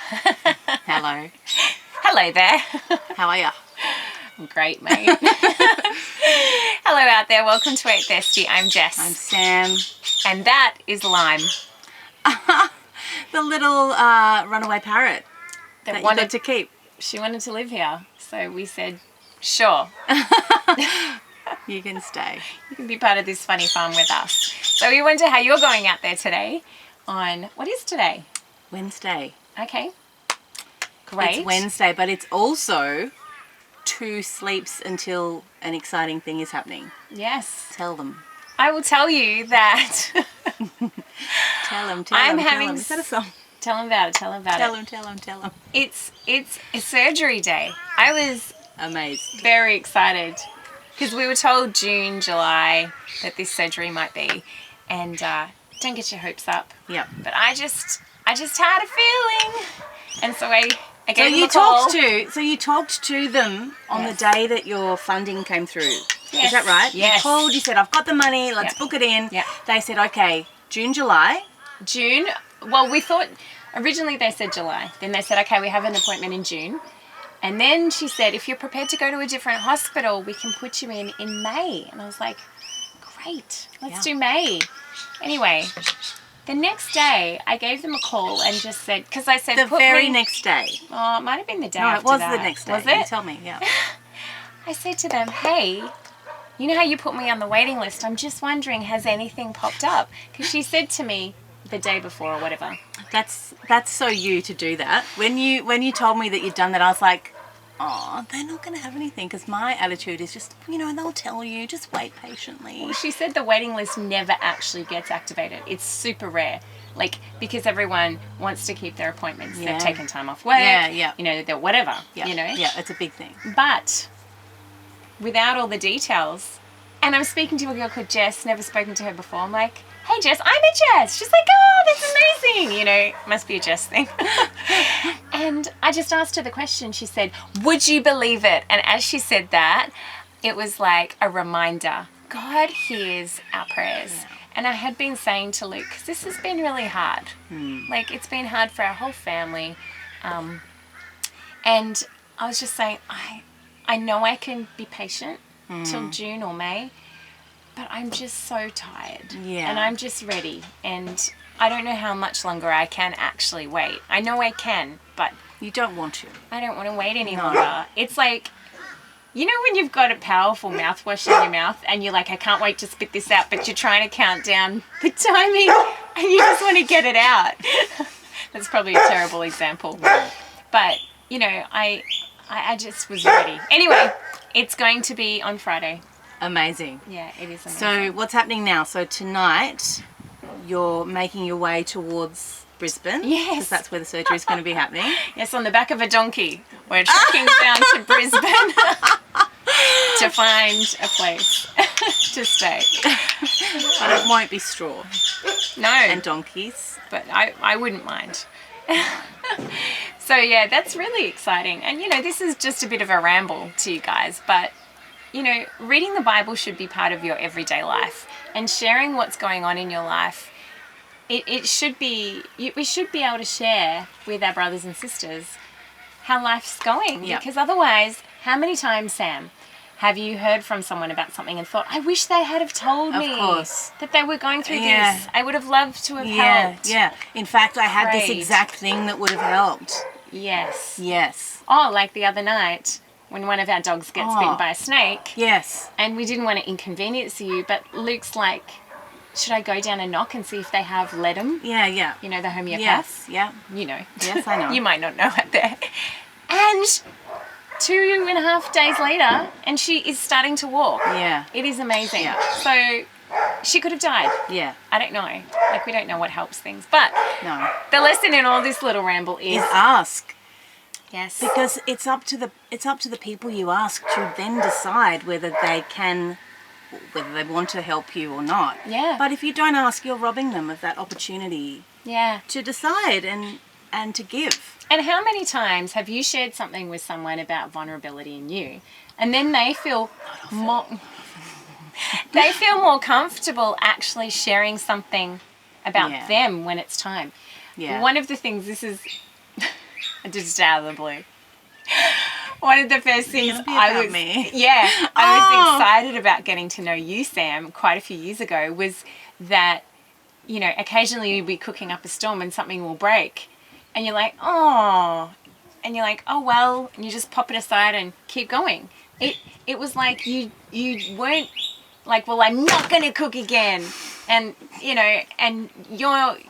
Hello. Hello there. How are you? I'm great, mate. Hello out there. Welcome to 8THIRSTY. I'm Jess. I'm Sam. And that is Lime. The little runaway parrot that you got to keep. She wanted to live here. So we said, sure. You can stay. You can be part of this funny fun with us. So we wonder how you're going out there today on, what is today? Wednesday. Okay. Great. It's Wednesday, but it's also 2 sleeps until an exciting thing is happening. Yes. Tell them. I will tell you that. Tell them. Is that a song? Tell them about it. Tell them. It's a surgery day. I was amazed. Very excited because we were told June, July that this surgery might be, and don't get your hopes up. Yeah. But I just had a feeling, and so I gave them a call. So you talked to them on the day that your funding came through. Yes. Is that right? Yes. You called, you said, I've got the money, let's book it in. Yeah. They said, okay, June, July. June, well, we thought, originally they said July. Then they said, okay, we have an appointment in June. And then she said, if you're prepared to go to a different hospital, we can put you in May. And I was like, great, let's do May. Anyway, the next day, I gave them a call and just said, because I said, the very next day. Oh, it might have been the day after that. No, it was the next day. Was it? You tell me, yeah. I said to them, hey, you know how you put me on the waiting list? I'm just wondering, has anything popped up? Because she said to me the day before or whatever. That's so you to do that. When you told me that you'd done that, I was like, oh, they're not going to have anything, because my attitude is just, they'll tell you, just wait patiently. Well, she said the waiting list never actually gets activated. It's super rare. Because everyone wants to keep their appointments. Yeah. They've taken time off work. Yeah. They're whatever, Yeah, it's a big thing. But without all the details, and I'm speaking to a girl called Jess, never spoken to her before. I'm like, hey Jess, I'm a Jess. She's like, oh, that's amazing. Must be a Jess thing. And I just asked her the question. She said, would you believe it? And as she said that, it was like a reminder. God hears our prayers. Yeah. And I had been saying to Luke, because this has been really hard. It's been hard for our whole family. And I was just saying, I know I can be patient till June or May, but I'm just so tired. Yeah. And I'm just ready. And I don't know how much longer I can actually wait. I know I can, but... You don't want to. I don't want to wait any longer. It's like, when you've got a powerful mouthwash in your mouth and you're like, I can't wait to spit this out, but you're trying to count down the timing and you just want to get it out. That's probably a terrible example. But, I just was ready. Anyway, it's going to be on Friday. Amazing. Yeah, it is amazing. So what's happening now? So tonight you're making your way towards Brisbane. Yes. Because that's where the surgery is going to be happening. Yes, on the back of a donkey. We're trekking down to Brisbane to find a place to stay. But it won't be straw. No. And donkeys. But I wouldn't mind. So yeah, that's really exciting. And this is just a bit of a ramble to you guys, but reading the Bible should be part of your everyday life, and sharing what's going on in your life. It should be, we should be able to share with our brothers and sisters how life's going. Yep. Because otherwise, how many times, Sam, have you heard from someone about something and thought, I wish they had have told me that they were going through this. I would have loved to have helped. Yeah. In fact, I had this Prayed. exact thing that would have helped. Yes. Oh, like the other night when one of our dogs gets bitten by a snake. Yes. And we didn't want to inconvenience you, but Luke's like, should I go down and knock and see if they have Ledum? Yeah. The homeopath? Yes, yeah. Yes, I know. You might not know out there. And 2.5 days later, and she is starting to walk. Yeah. It is amazing. Yeah. So she could have died. Yeah. I don't know. We don't know what helps things. But no. The lesson in all this little ramble is ask. Yes. Because it's up to the people you ask to then decide whether they want to help you or not. Yeah. But if you don't ask, you're robbing them of that opportunity. Yeah. To decide and to give. And how many times have you shared something with someone about vulnerability in you, and then they feel more comfortable actually sharing something about them when it's time? Yeah. One of the things, this is just out of the blue. One of the first things It'll be I about was, me. yeah, I was Oh. excited about getting to know you, Sam, quite a few years ago, was that, you know, occasionally you'll be cooking up a storm and something will break, and you're like, oh, well, and you just pop it aside and keep going. It was like you weren't like, well, I'm not going to cook again. And, you know, and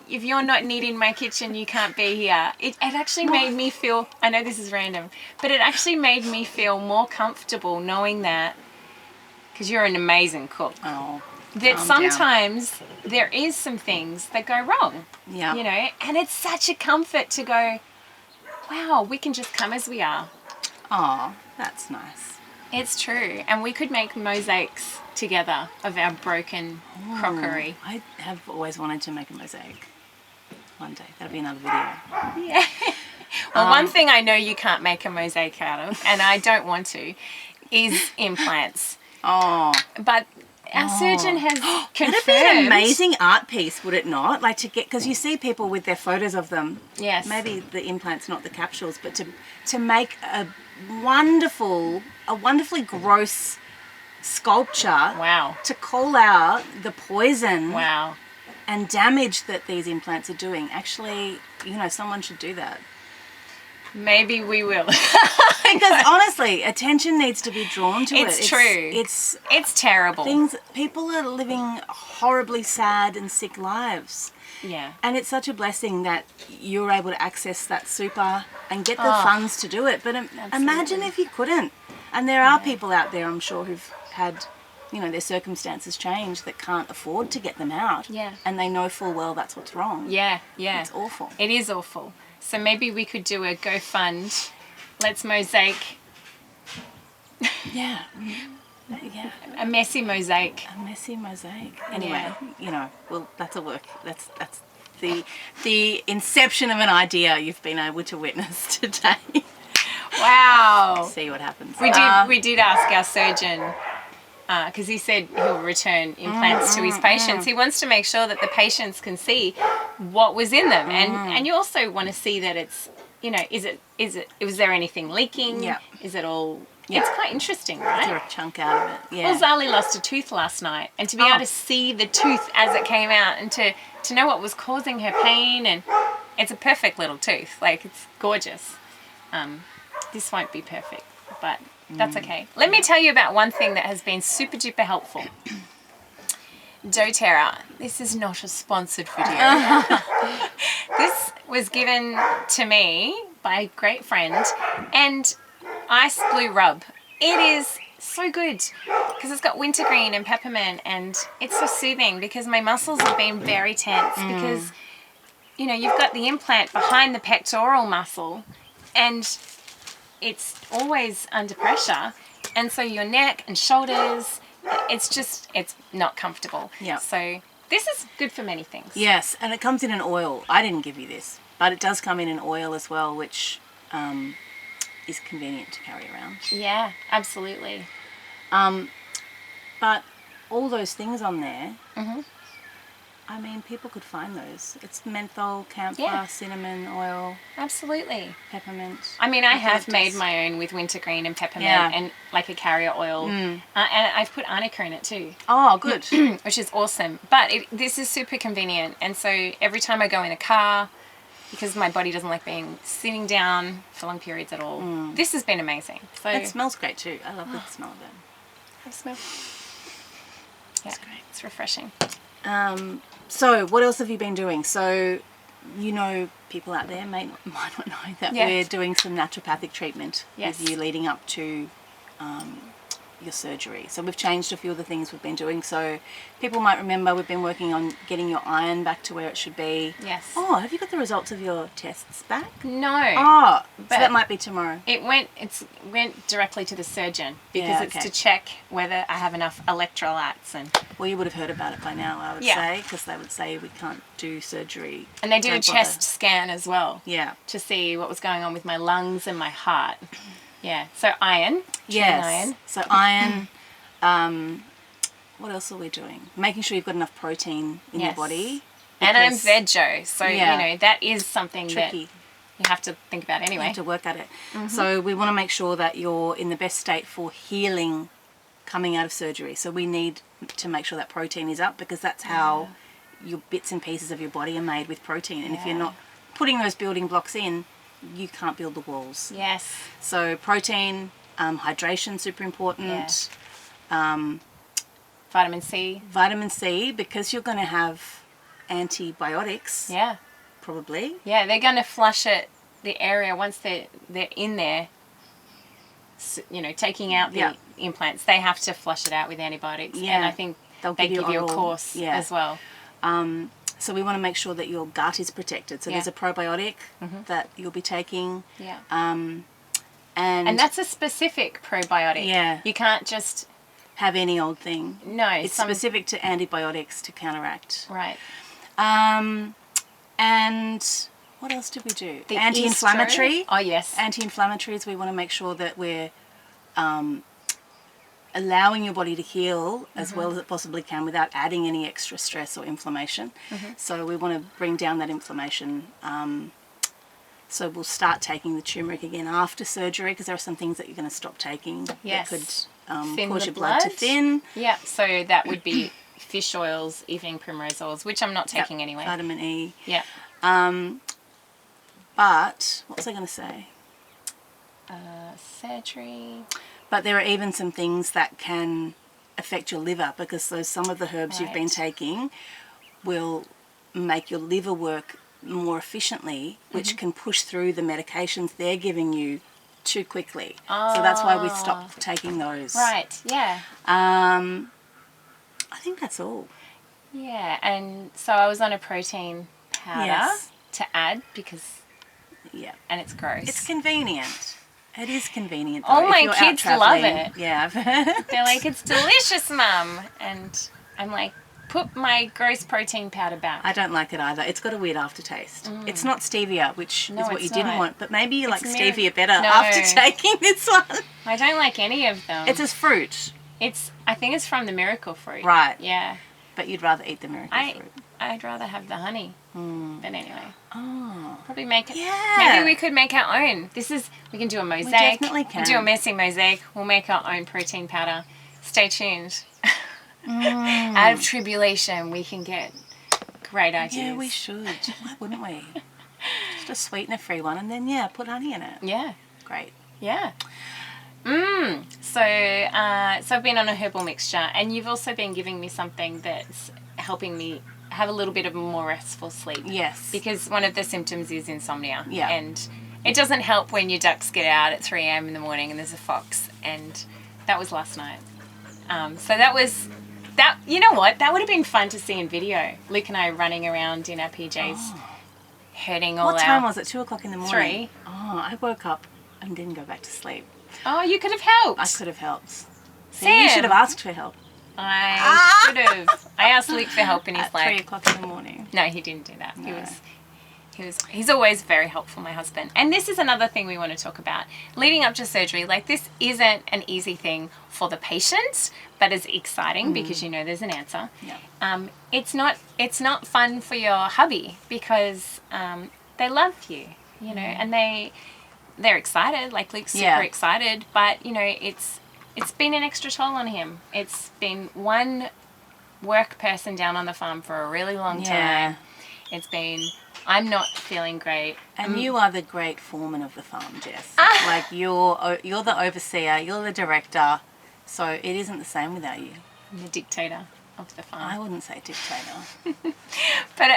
if you're not needing my kitchen, you can't be here. It actually made me feel, I know this is random, but it actually made me feel more comfortable knowing that, because you're an amazing cook, Oh, that calm sometimes there is some things that go wrong. Yeah. You know, and it's such a comfort to go, wow, we can just come as we are. Oh, that's nice. It's true. And we could make mosaics together of our broken crockery. I have always wanted to make a mosaic one day. That'll be another video. Yeah. Well, one thing I know you can't make a mosaic out of, and I don't want to, is implants. Oh, But our surgeon has confirmed. that'd be an amazing art piece, would it not? Like to get, because you see people with their photos of them. Yes. Maybe the implants, not the capsules, but to make a wonderfully gross sculpture. Wow. To call out the poison. Wow. And damage that these implants are doing. Actually, you know, someone should do that. Maybe we will. Because honestly, attention needs to be drawn to it. It's true. It's terrible. people are living horribly sad and sick lives. Yeah. And it's such a blessing that you're able to access that super and get the funds to do it. But imagine if you couldn't. And there are people out there, I'm sure, who've had, you know, their circumstances change that can't afford to get them out. Yeah. And they know full well that's what's wrong. Yeah, yeah. It's awful. It is awful. So maybe we could do a GoFund. Let's mosaic. Yeah. Yeah. A messy mosaic. A messy mosaic. Anyway, you know, well, that's a work. That's the inception of an idea you've been able to witness today. Wow. See what happens. We did ask our surgeon, because he said he'll return implants to his patients. He wants to make sure that the patients can see what was in them, and you also want to see that it's, you know, was there anything leaking? Yeah. Is it all? Yeah. It's quite interesting, Is right? there a chunk out of it? Yeah. Well, Zali lost a tooth last night, and to be able to see the tooth as it came out, and to know what was causing her pain, and it's a perfect little tooth. Like, it's gorgeous. This won't be perfect, but that's okay. Let me tell you about one thing that has been super duper helpful. doTERRA. This is not a sponsored video. This was given to me by a great friend, and Ice Blue Rub. It is so good because it's got wintergreen and peppermint, and it's so soothing because my muscles have been very tense because, you know, you've got the implant behind the pectoral muscle and it's always under pressure, and so your neck and shoulders, it's not comfortable. Yeah. So this is good for many things. Yes, and it comes in an oil. I didn't give you this, but it does come in an oil as well, which is convenient to carry around. Yeah, absolutely. But all those things on there, I mean, people could find those. It's menthol, camphor, cinnamon oil, Absolutely. peppermint. I mean, I have eucalyptus. made my own with wintergreen and peppermint Yeah. and like a carrier oil. And I've put arnica in it too, Oh, good. which is awesome. But this is super convenient. And so every time I go in a car, because my body doesn't like being sitting down for long periods at all, this has been amazing. So It smells great too. I love the smell of it. have a smell. Yeah, It's great. it's refreshing. So, what else have you been doing? So, you know, people out there might not know that we're doing some naturopathic treatment Yes. with you leading up to your surgery. So we've changed a few of the things we've been doing. So people might remember we've been working on getting your iron back to where it should be. Yes. Oh, have you got the results of your tests back? No. Oh, so But- that might be tomorrow. It went directly to the surgeon because Yeah, it's okay. to check whether I have enough electrolytes, and Well, you would have heard about it by now, I would Yeah. say, because they would say we can't do surgery. they did a Don't bother. chest scan as well Yeah. to see what was going on with my lungs and my heart. Yeah. So iron. Yes. Iron. So iron. What else are we doing? Making sure you've got enough protein in your Yes. body. And I'm because- veggie, so Yeah. you know that is something Tricky. you have to think about anyway. You have to work at it. So we want to make sure that you're in the best state for healing coming out of surgery. So we need to make sure that protein is up, because that's how your bits and pieces of your body are made, with protein. And if you're not putting those building blocks in, you can't build the walls. Yes. So protein, hydration, super important. Vitamin C. Vitamin C, because you're going to have antibiotics. Yeah. Probably. Yeah, they're going to flush the area once they're in there. You know, taking out the implants, they have to flush it out with antibiotics. Yeah. And I think they give you a course as well. So we want to make sure that your gut is protected. So there's a probiotic that you'll be taking. Yeah. And that's a specific probiotic. Yeah. You can't just have any old thing. No. It's specific to antibiotics to counteract. Right. And what else did we do? The anti-inflammatory. Oh, yes. Anti-inflammatories, we want to make sure that we're allowing your body to heal as well as it possibly can without adding any extra stress or inflammation. So we want to bring down that inflammation. So we'll start taking the turmeric again after surgery, because there are some things that you're going to stop taking that could cause your blood to thin. Yeah, so that would be fish oils, evening primrose oils, which I'm not taking anyway. Vitamin E. Yeah. But what was I going to say? Surgery. But there are even some things that can affect your liver, because some of the herbs you've been taking will make your liver work more efficiently, which can push through the medications they're giving you too quickly. So that's why we stopped taking those. Right, yeah. I think that's all. Yeah, and so I was on a protein powder to add, because and it's gross. It's convenient. It is convenient, though. All my kids love it. Yeah, I've heard. They're like, it's delicious, Mum. And I'm like, put my gross protein powder back. I don't like it either. It's got a weird aftertaste. It's not stevia, which is what you didn't want, but maybe you like stevia better after taking this one. I don't like any of them. It's a fruit. I think it's from the miracle fruit. Right. Yeah. But you'd rather eat the miracle fruit. I'd rather have the honey. But anyway. Oh. Probably make it. Yeah. Maybe we could make our own. We can do a mosaic. We definitely can. We'll do a messy mosaic. We'll make our own protein powder. Stay tuned. Out of tribulation, we can get great ideas. Yeah, we should. Why wouldn't we? Just a sweetener-free one, and then, put honey in it. Yeah. Great. Yeah. So I've been on a herbal mixture, and you've also been giving me something that's helping me have a little bit of a more restful sleep. Yes. Because one of the symptoms is insomnia. Yeah. And it doesn't help when your ducks get out at 3 a.m. in the morning and there's a fox. And that was last night. So that you know what? That would have been fun to see in video. Luke and I running around in our PJs, hurting all out. What time was it? 2 o'clock in the morning? 3. Oh, I woke up and didn't go back to sleep. Oh, you could have helped. I could have helped. Sam. You should have asked for help. I should have. I asked Luke for help and he's at like... 3 o'clock in the morning. No, he didn't do that. No. He's always very helpful, my husband. And this is another thing we want to talk about. Leading up to surgery, like this isn't an easy thing for the patient, but it's exciting because you know there's an answer. Yeah. It's not fun for your hubby because they love you, you know, and they're excited, like Luke's super excited, but you know, it's been an extra toll on him. It's been one work person down on the farm for a really long time. It's been, I'm not feeling great. And you are the great foreman of the farm, Jess. Like you're the overseer, you're the director, so it isn't the same without you. I'm the dictator of the farm. I wouldn't say dictator. But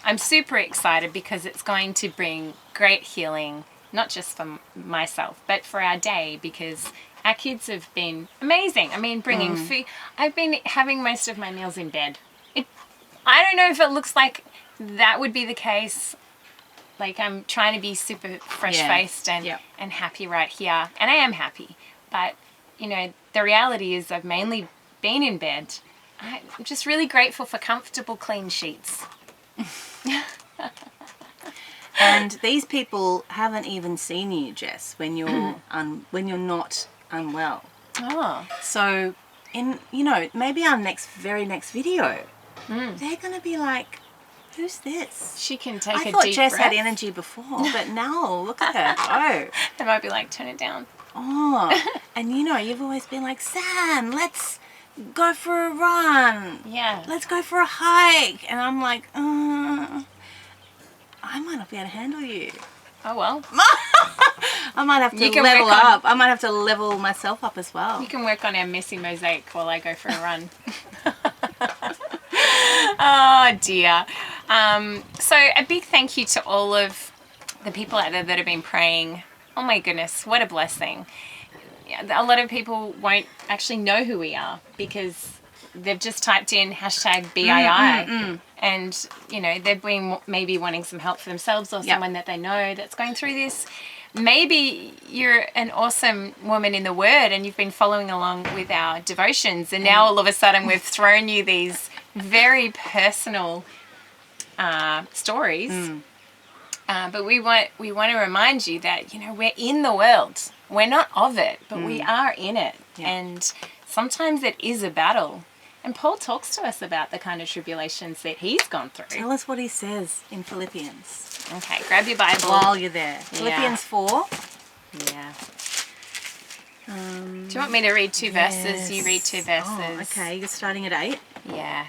I'm super excited because it's going to bring great healing, not just for myself, but for our day, because our kids have been amazing. I mean, bringing food. I've been having most of my meals in bed. I don't know if it looks like that would be the case. Like I'm trying to be super fresh-faced and happy right here. And I am happy. But, you know, the reality is I've mainly been in bed. I'm just really grateful for comfortable, clean sheets. And these people haven't even seen you, Jess, when you're not unwell. Oh. So, maybe our very next video, they're going to be like, who's this? She can take a I deep thought Jess breath. had energy before, but now look at her go. They might be like, turn it down. Oh, and you know, you've always been like, Sam, let's go for a run. Yeah. Let's go for a hike. And I'm like, I might not be able to handle you. Oh, well. I might have You to can level work on- up. I might have to level myself up as well. You can work on our messy mosaic while I go for a run. Oh, dear. So a big thank you to all of the people out there that have been praying. Oh, my goodness. What a blessing. Yeah, a lot of people won't actually know who we are because they've just typed in hashtag BII. And, you know, they've been maybe wanting some help for themselves or someone that they know that's going through this. Maybe you're an awesome woman in the Word and you've been following along with our devotions, and now all of a sudden we've thrown you these very personal stories. But we want to remind you that, you know, we're in the world. We're not of it, but we are in it. Yeah. And sometimes it is a battle. And Paul talks to us about the kind of tribulations that he's gone through. Tell us what he says in Philippians. Okay, grab your Bible. While you're there. Philippians 4. Yeah. Do you want me to read two verses? You read two verses. Oh, okay. You're starting at 8. Yeah.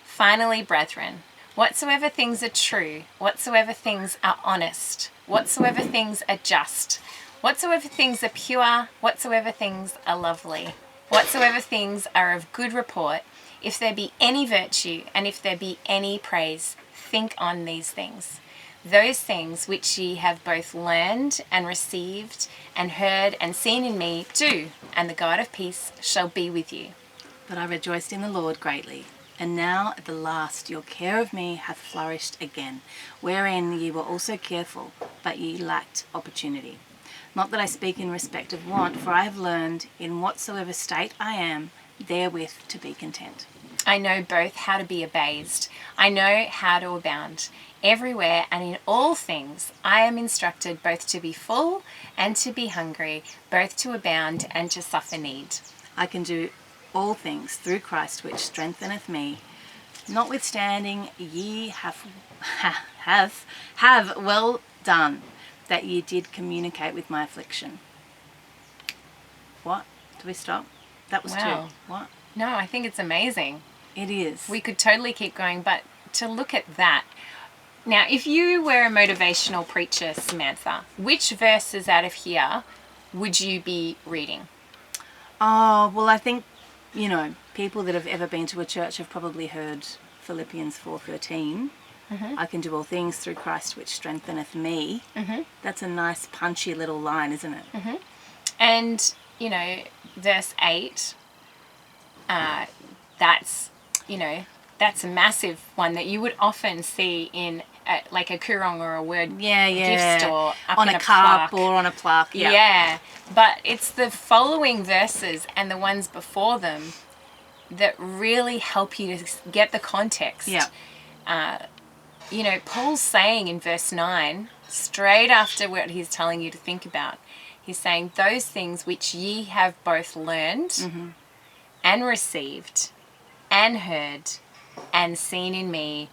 Finally, brethren, whatsoever things are true, whatsoever things are honest, whatsoever things are just, whatsoever things are pure, whatsoever things are lovely, whatsoever things are of good report, if there be any virtue, and if there be any praise, think on these things. Those things which ye have both learned and received and heard and seen in me, do, and the God of peace shall be with you. But I rejoiced in the Lord greatly. And now at the last your care of me hath flourished again, wherein ye were also careful, but ye lacked opportunity. Not that I speak in respect of want, for I have learned in whatsoever state I am, therewith to be content. I know both how to be abased. I know how to abound. Everywhere and in all things I am instructed both to be full and to be hungry, both to abound and to suffer need. I can do all things through Christ which strengtheneth me. Notwithstanding, ye have well done that ye did communicate with my affliction. What? Do we stop? That was Wow. 2. What? No, I think it's amazing. It is. We could totally keep going, but to look at that. Now, if you were a motivational preacher, Samantha, which verses out of here would you be reading? Oh, well, I think, you know, people that have ever been to a church have probably heard Philippians 4:13. I can do all things through Christ which strengtheneth me. That's a nice punchy little line, isn't it? And, you know, verse 8, that's, you know, that's a massive one that you would often see in like a kurong or a word gift store up on in a cup plaque. or on a plaque. Yeah, but it's the following verses and the ones before them that really help you to get the context. Yeah. You know, Paul's saying in verse 9, straight after what he's telling you to think about, he's saying, those things which ye have both learned and received and heard and seen in me,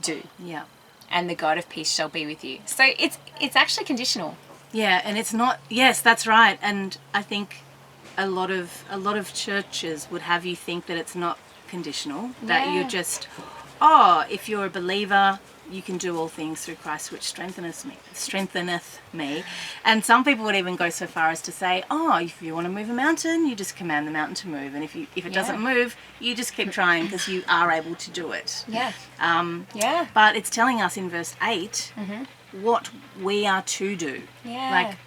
do. Yeah. And the God of peace shall be with you. So it's actually conditional. Yeah, and it's not. Yes, that's right. And I think a lot of churches would have you think that it's not conditional. That Yeah. you're just, oh, if you're a believer, you can do all things through Christ which strengtheneth me. And some people would even go so far as to say, oh, if you want to move a mountain, you just command the mountain to move, and if it doesn't move, you just keep trying because you are able to do it. Yeah. But it's telling us in verse 8 what we are to do. Yeah. Like,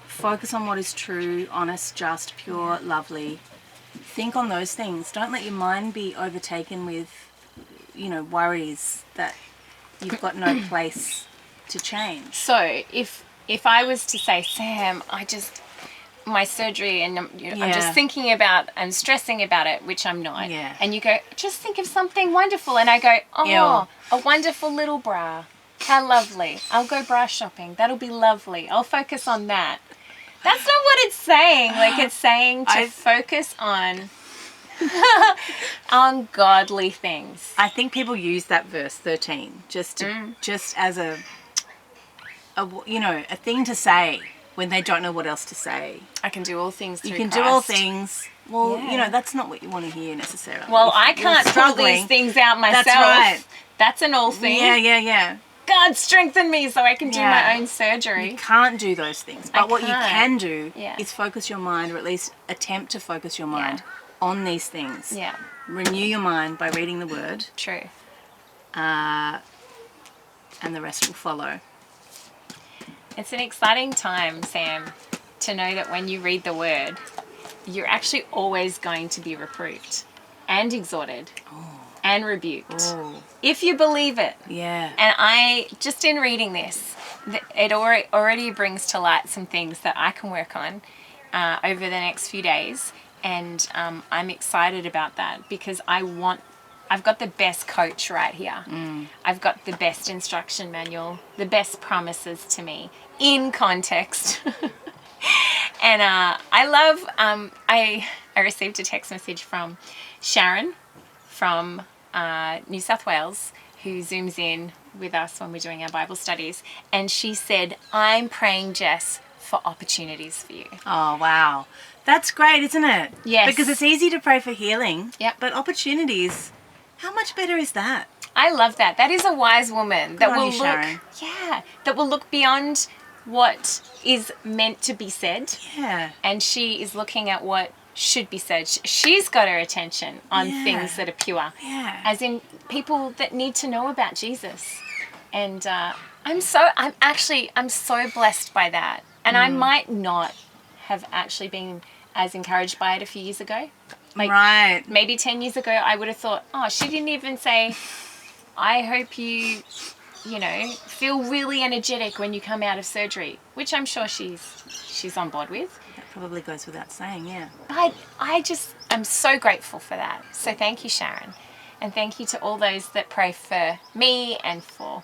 focus on what is true, honest, just, pure, lovely. Think on those things. Don't let your mind be overtaken with, you know, worries that you've got no place to change. So if I was to say, Sam, my surgery and I'm just thinking about and stressing about it, which I'm not. Yeah. And you go, just think of something wonderful. And I go, oh, Ew. a wonderful little bra. How lovely. I'll go bra shopping. That'll be lovely. I'll focus on that. That's not what it's saying. Like, it's saying to focus on Ungodly things. I think people use that verse 13 just as a thing to say when they don't know what else to say. I can do all things through You can Christ. do all things. Well, Yeah. that's not what you want to hear necessarily. Well, If I you're can't pull struggling, these things out myself. That's right. That's an all thing. Yeah. God strengthen me so I can do my own surgery. You can't do those things. But what you can do Yeah. is focus your mind, or at least attempt to focus your mind on these things. Yeah. Renew your mind by reading the Word. True. And the rest will follow. It's an exciting time, Sam, to know that when you read the Word, you're actually always going to be reproved and exhorted and rebuked. If you believe it. Yeah. And I, just in reading this, it already brings to light some things that I can work on over the next few days. And I'm excited about that because I've got the best coach right here. I've got the best instruction manual, the best promises to me in context. And I love, I received a text message from Sharon from New South Wales, who Zooms in with us when we're doing our Bible studies. And she said, I'm praying, Jess, for opportunities for you. Oh, wow. That's great, isn't it? Yes. Because it's easy to pray for healing. Yep. But opportunities, how much better is that? I love that. That is a wise woman that Good on will you, look, Sharon. that will look beyond what is meant to be said. Yeah. And she is looking at what should be said. She's got her attention on things that are pure. Yeah. As in people that need to know about Jesus. And I'm so blessed by that. And I might not have actually been as encouraged by it a few years ago. Right. Maybe 10 years ago, I would have thought, oh, she didn't even say, I hope you feel really energetic when you come out of surgery, which I'm sure she's on board with. That probably goes without saying, yeah. But I'm so grateful for that. So thank you, Sharon. And thank you to all those that pray for me and for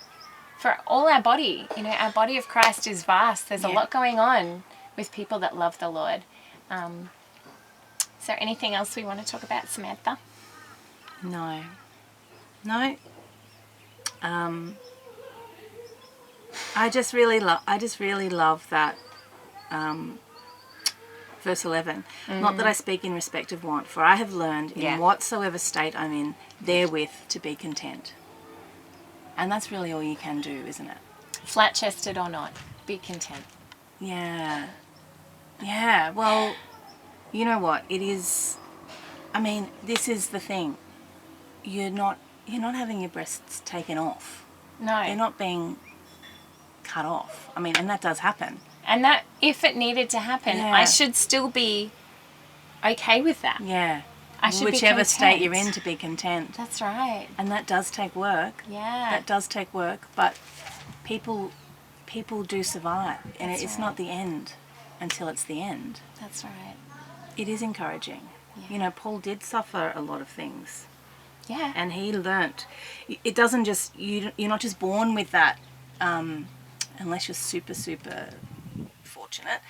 all our body. Our body of Christ is vast. There's a lot going on with people that love the Lord. Is there anything else we want to talk about, Samantha? No. I just really love that verse 11. Not that I speak in respect of want, for I have learned in whatsoever state I'm in, therewith to be content. And that's really all you can do, isn't it? Flat-chested or not, be content. Yeah. Well, you know what? It is. I mean, this is the thing. You're not having your breasts taken off. No. They're not being cut off. I mean, and that does happen. And that, if it needed to happen, I should still be okay with that. Yeah. I should Whichever be state you're in, to be content. That's right. And that does take work. Yeah. That does take work, but people do survive, and it's not the end until it's the end. That's right. It is encouraging. Yeah. Paul did suffer a lot of things. Yeah. And he learnt. It doesn't just, you're not just born with that, unless you're super, super fortunate,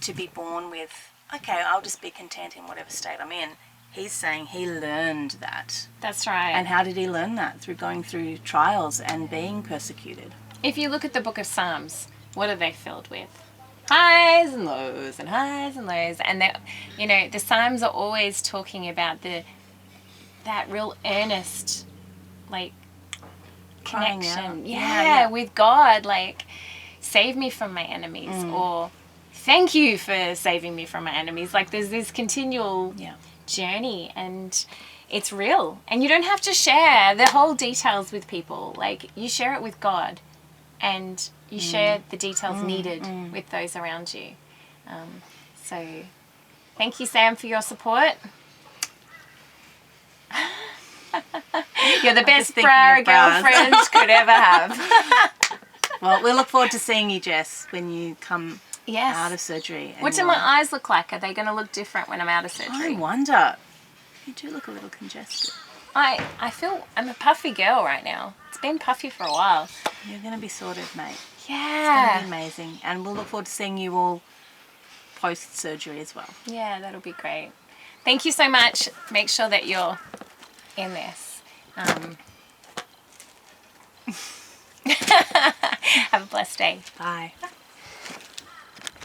to be born with, okay, I'll just be content in whatever state I'm in. He's saying he learned that. That's right. And how did he learn that? Through going through trials and being persecuted. If you look at the book of Psalms, what are they filled with? Highs and lows and highs and lows. And the Psalms are always talking about that real earnest, connection. Yeah, with God. Save me from my enemies, or thank you for saving me from my enemies. There's this continual journey, and it's real. And you don't have to share the whole details with people. You share it with God, and you share the details needed with those around you. So thank you, Sam, for your support. You're the best bra a girlfriend could ever have. Well, we look forward to seeing you, Jess, when you come out of surgery. What do my eyes look like? Are they going to look different when I'm out of surgery? I wonder. You do look a little congested. I feel I'm a puffy girl right now. It's been puffy for a while. You're going to be sorted, mate. Yeah. It's going to be amazing. And we'll look forward to seeing you all post-surgery as well. Yeah, that'll be great. Thank you so much. Make sure that you're in this. Have a blessed day. Bye.